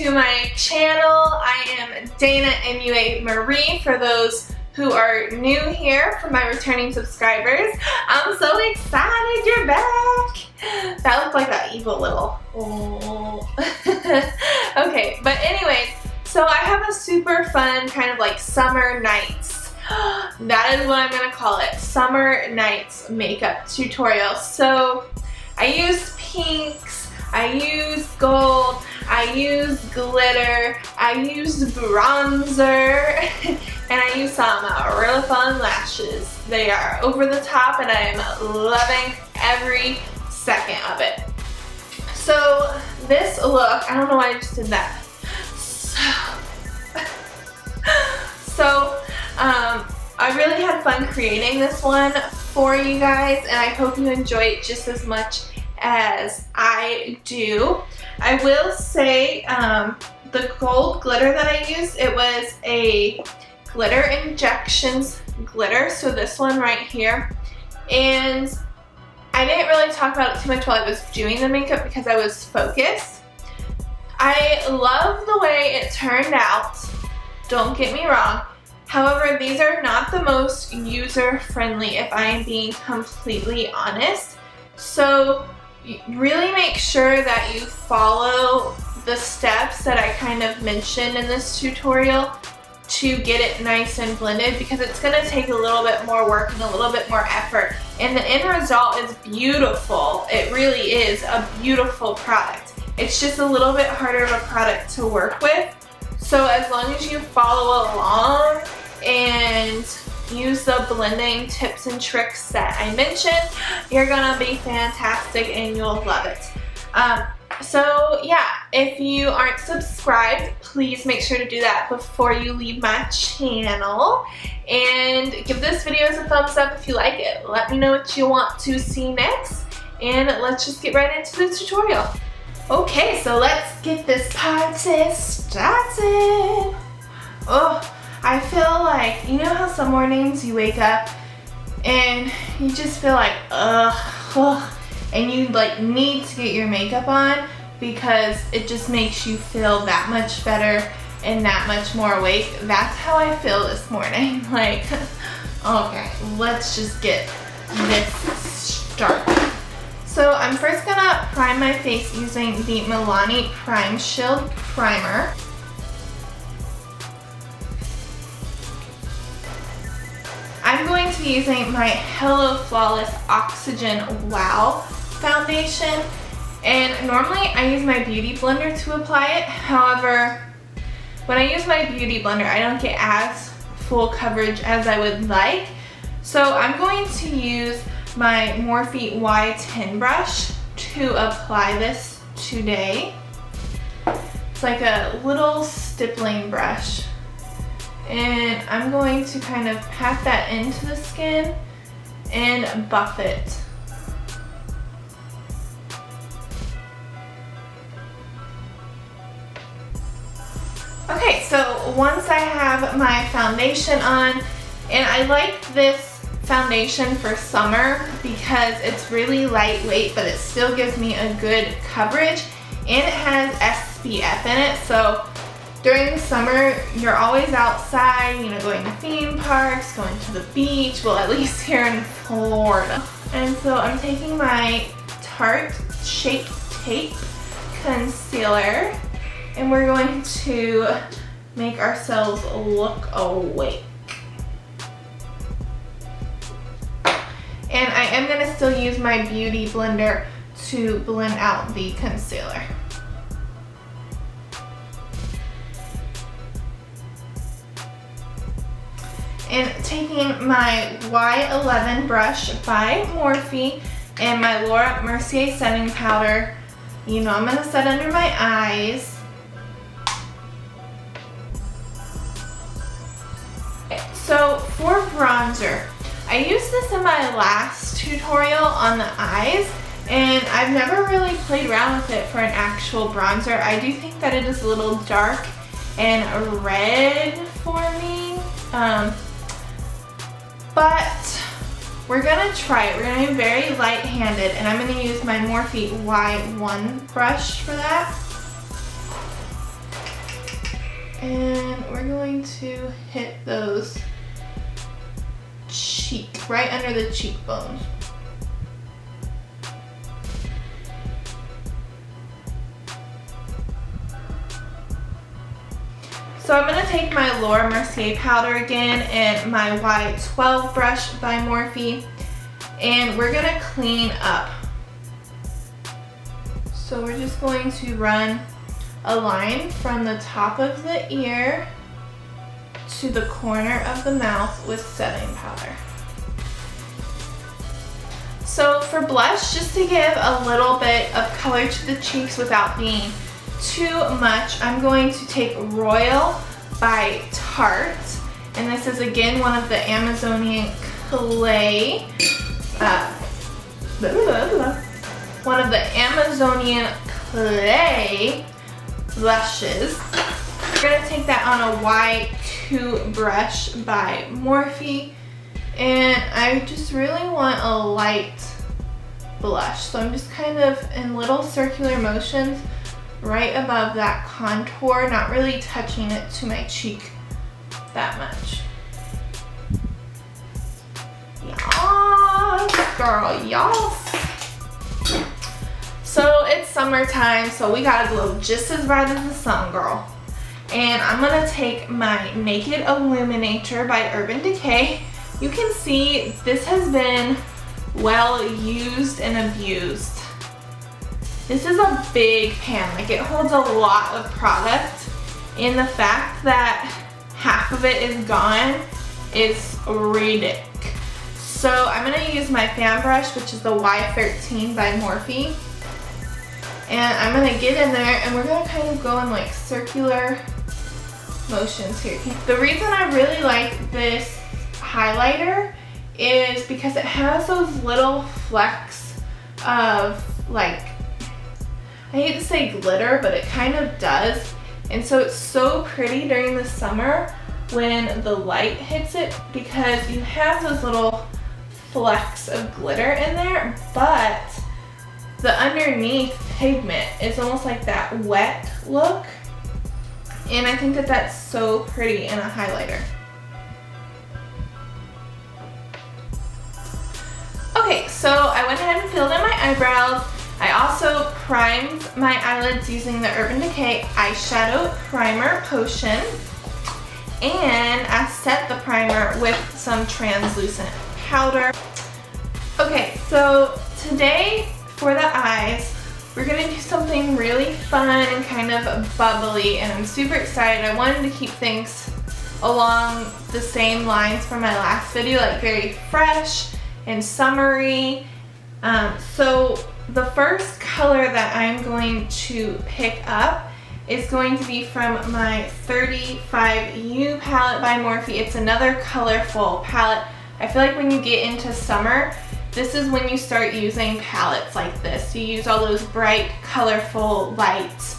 to my channel. I am DANAMUAMARIE for those who are new here, for my returning subscribers. I'm so excited you're back. That looked like that evil little, oh. Okay, but anyways, so I have a super fun kind of like summer nights. That is what I'm gonna call it, summer nights makeup tutorial. So I use pinks, I use gold, I use glitter, I use bronzer, and I use some really fun lashes. They are over the top and I am loving every second of it. So this look, I don't know why I just did that. So I really had fun creating this one for you guys, and I hope you enjoy it just as much as I do. I will say the gold glitter that I used, it was a Glitter Injections glitter, so this one right here. And I didn't really talk about it too much while I was doing the makeup because I was focused. I love the way it turned out, don't get me wrong. However, these are not the most user-friendly if I am being completely honest. So really make sure that you follow the steps that I kind of mentioned in this tutorial to get it nice and blended, because it's going to take a little bit more work and a little bit more effort. And the end result is beautiful. It really is a beautiful product. It's just a little bit harder of a product to work with. So as long as you follow along and use the blending tips and tricks that I mentioned, you're gonna be fantastic and you'll love it. So yeah, if you aren't subscribed, please make sure to do that before you leave my channel. And give this video a thumbs up if you like it. Let me know what you want to see next. And let's just get right into the tutorial. Okay, so let's get this party started. Oh, I feel like, you know how some mornings you wake up and you just feel like, ugh, and you like need to get your makeup on because it just makes you feel that much better and that much more awake. That's how I feel this morning. Like, okay, let's just get this started. So I'm first gonna prime my face using the Milani Face Shield primer. I'm going to be using my Hello Flawless Oxygen Wow foundation, and normally I use my beauty blender to apply it. However, when I use my beauty blender, I don't get as full coverage as I would like. So I'm going to use my Morphe Y10 brush to apply this today. It's like a little stippling brush. And I'm going to kind of pat that into the skin and buff it. Okay, so once I have my foundation on, and I like this foundation for summer because it's really lightweight, but it still gives me a good coverage, and it has SPF in it. So during the summer, you're always outside, you know, going to theme parks, going to the beach, well, at least here in Florida. And so I'm taking my Tarte Shape Tape Concealer, and we're going to make ourselves look awake. And I am going to still use my beauty blender to blend out the concealer. And taking my Y11 brush by Morphe and my Mercier setting powder, you know I'm going to set under my eyes. So for bronzer, I used this in my last tutorial on the eyes, and I've never really played around with it for an actual bronzer. I do think that it is a little dark and red for me. But we're gonna try it. We're gonna be very light-handed, and I'm gonna use my Morphe Y1 brush for that. And we're going to hit those right under the cheekbones. So I'm going to take my Mercier powder again and my Y12 brush by Morphe, and we're going to clean up. So we're just going to run a line from the top of the ear to the corner of the mouth with setting powder. So for blush, just to give a little bit of color to the cheeks without being too much, I'm going to take Royal by Tarte, and this is again one of the Amazonian clay, blushes. We're gonna take that on a Y2 brush by Morphe, and I just really want a light blush, so I'm just kind of in little circular motions right above that contour, not really touching it to my cheek that much. Yes, girl, yes. So it's summertime, so we gotta glow just as bright as the sun, girl. And I'm gonna take my Naked Illuminator by Urban Decay. You can see this has been well used and abused. This is a big pan, like it holds a lot of product, and the fact that half of it is gone is ridiculous. So I'm going to use my fan brush, which is the Y13 by Morphe, and I'm going to get in there and we're going to kind of go in like circular motions here. The reason I really like this highlighter is because it has those little flecks of like, I hate to say glitter, but it kind of does. And so it's so pretty during the summer when the light hits it, because you have those little flecks of glitter in there, but the underneath pigment is almost like that wet look. And I think that that's so pretty in a highlighter. Okay, so I went ahead and filled in my eyebrows. I also primed my eyelids using the Urban Decay eyeshadow primer potion, and I set the primer with some translucent powder. Okay, so today for the eyes, we're gonna do something really fun and kind of bubbly, and I'm super excited. I wanted to keep things along the same lines from my last video, like very fresh and summery. So the first color that I'm going to pick up is going to be from my 35U palette by Morphe. It's another colorful palette. I feel like when you get into summer, this is when you start using palettes like this. You use all those bright, colorful, light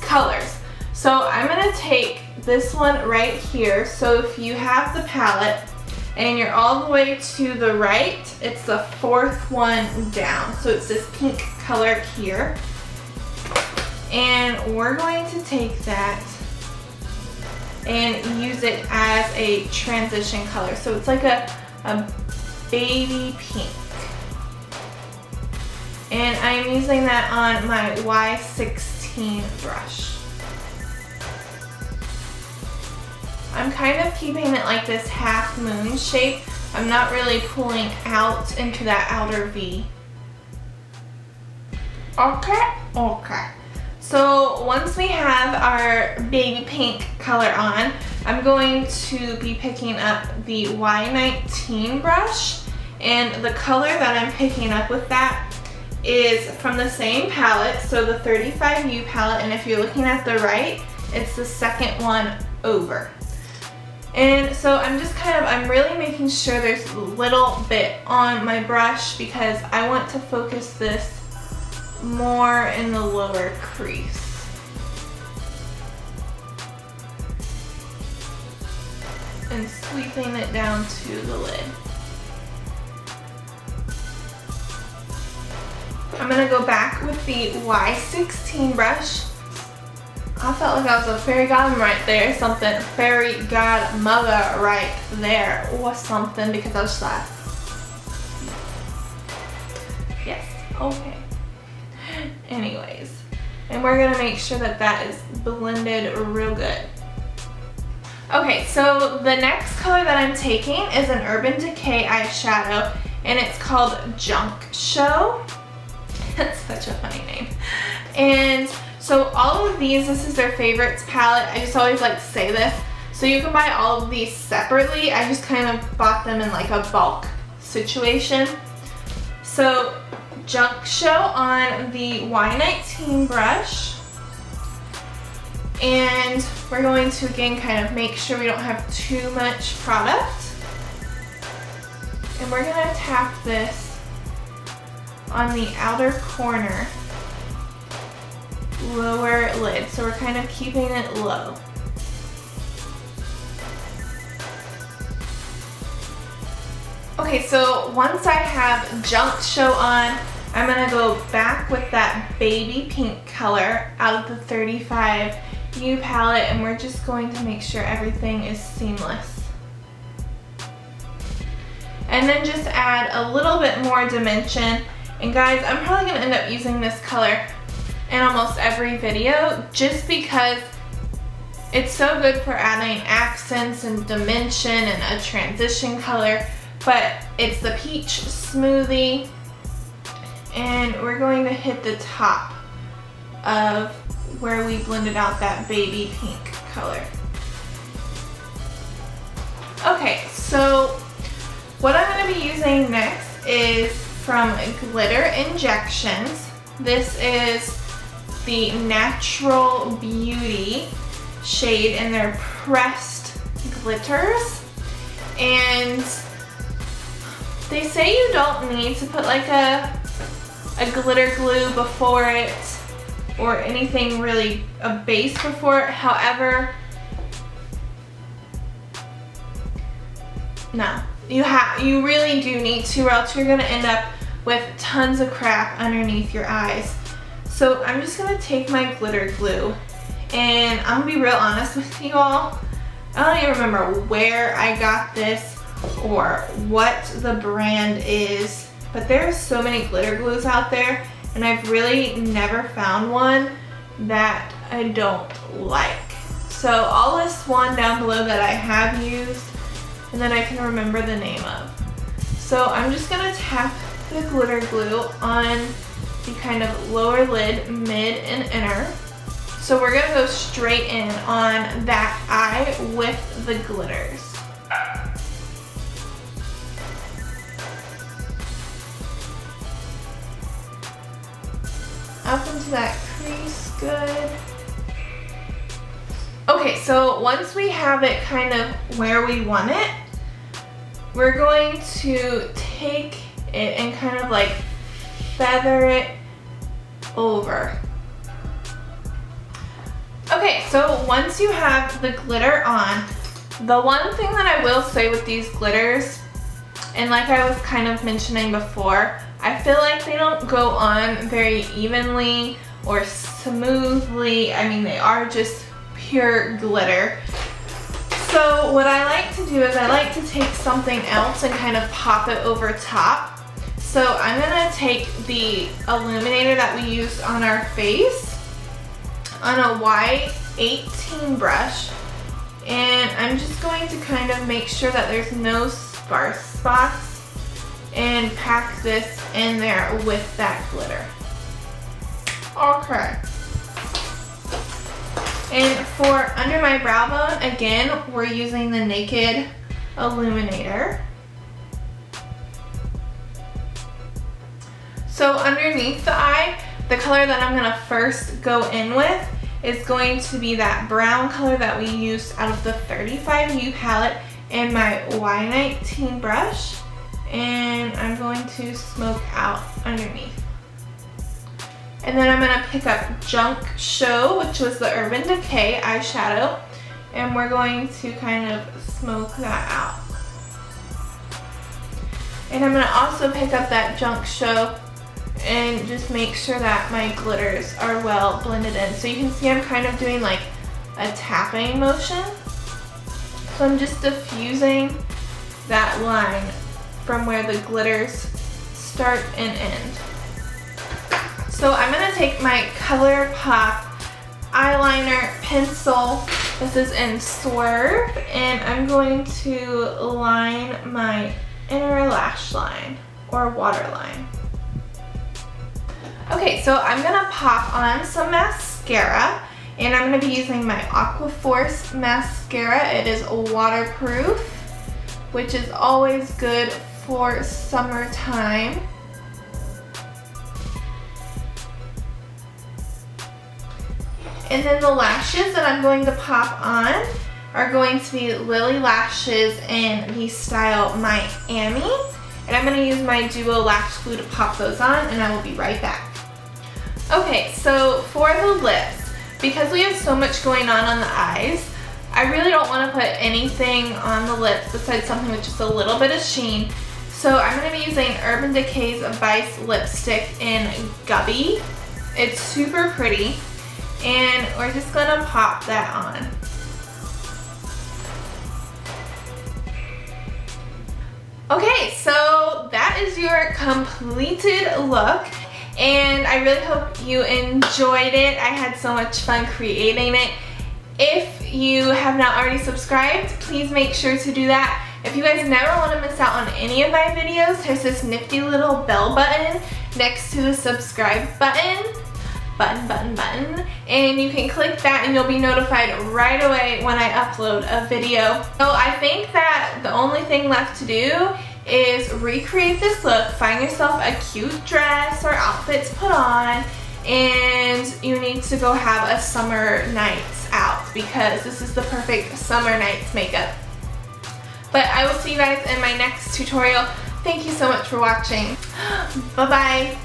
colors. So I'm gonna take this one right here. So if you have the palette and you're all the way to the right, it's the fourth one down. So it's this pink color here. And we're going to take that and use it as a transition color. So it's like a baby pink. And I'm using that on my Y16 brush. I'm kind of keeping it like this half moon shape. I'm not really pulling out into that outer V. Okay, okay. So once we have our baby pink color on, I'm going to be picking up the Y19 brush, and the color that I'm picking up with that is from the same palette, so the 35U palette, and if you're looking at the right, it's the second one over. And so I'm really making sure there's a little bit on my brush because I want to focus this more in the lower crease. And sweeping it down to the lid. I'm going to go back with the Y16 brush I felt like I was a fairy godmother right there. Something fairy godmother right there or something, because I was just like, yes, okay. Anyways, and we're gonna make sure that that is blended real good. Okay, so the next color that I'm taking is an Urban Decay eyeshadow, and it's called Junkshow. That's such a funny name. And so all of these, this is their favorites palette. I just always like to say this. So you can buy all of these separately. I just kind of bought them in like a bulk situation. So Junkshow on the Y19 brush. And we're going to again kind of make sure we don't have too much product. And we're gonna tap this on the outer corner lower lid, so we're kind of keeping it low. Okay, so once I have Junkshow on, I'm gonna go back with that baby pink color out of the 35U palette, and we're just going to make sure everything is seamless. And then just add a little bit more dimension. And guys, I'm probably gonna end up using this color in almost every video just because it's so good for adding accents and dimension and a transition color, but it's the peach smoothie, and we're going to hit the top of where we blended out that baby pink color. Okay, so what I'm going to be using next is from Glitter Injections. This is the Natural Beauty shade in their pressed glitters, and they say you don't need to put like a glitter glue before it or anything really, a base before it. However, no, you really do need to, or else you're gonna end up with tons of crap underneath your eyes. So I'm just gonna take my glitter glue, and I'm gonna be real honest with you all. I don't even remember where I got this or what the brand is, but there's so many glitter glues out there, and I've really never found one that I don't like. So I'll list one down below that I have used and then I can remember the name of. So I'm just gonna tap the glitter glue on the kind of lower lid, mid, and inner. So we're gonna go straight in on that eye with the glitters. Up into that crease, good. Okay, so once we have it kind of where we want it, we're going to take it and kind of like feather it over. Okay, so once you have the glitter on, the one thing that I will say with these glitters, and like I was kind of mentioning before, I feel like they don't go on very evenly or smoothly. I mean, they are just pure glitter. So what I like to do is I like to take something else and kind of pop it over top. So I'm gonna take the illuminator that we used on our face on a Y18 brush, and I'm just going to kind of make sure that there's no sparse spots and pack this in there with that glitter. Okay. And for under my brow bone, again, we're using the Naked Illuminator. So underneath the eye, the color that I'm gonna first go in with is going to be that brown color that we used out of the 35U palette in my Y19 brush. And I'm going to smoke out underneath. And then I'm gonna pick up Junkshow, which was the Urban Decay eyeshadow, and we're going to kind of smoke that out. And I'm gonna also pick up that Junkshow and just make sure that my glitters are well blended in. So you can see I'm kind of doing like a tapping motion. So I'm just diffusing that line from where the glitters start and end. So I'm gonna take my ColourPop eyeliner pencil. This is in Swerve, and I'm going to line my inner lash line or waterline. Okay, so I'm gonna pop on some mascara, and I'm gonna be using my Aqua Force mascara. It is waterproof, which is always good for summertime. And then the lashes that I'm going to pop on are going to be Lily Lashes in the style Miami. And I'm going to use my Duo Lash Glue to pop those on, and I will be right back. Okay, so for the lips, because we have so much going on the eyes, I really don't want to put anything on the lips besides something with just a little bit of sheen. So I'm going to be using Urban Decay's Vice Lipstick in Gubby. It's super pretty. And we're just gonna pop that on. Okay, so that is your completed look, and I really hope you enjoyed it. I had so much fun creating it. If you have not already subscribed, please make sure to do that. If you guys never want to miss out on any of my videos, there's this nifty little bell button next to the subscribe button. And you can click that and you'll be notified right away when I upload a video. So I think that the only thing left to do is recreate this look, find yourself a cute dress or outfit to put on, and you need to go have a summer nights out because this is the perfect summer nights makeup. But I will see you guys in my next tutorial. Thank you so much for watching. Bye bye.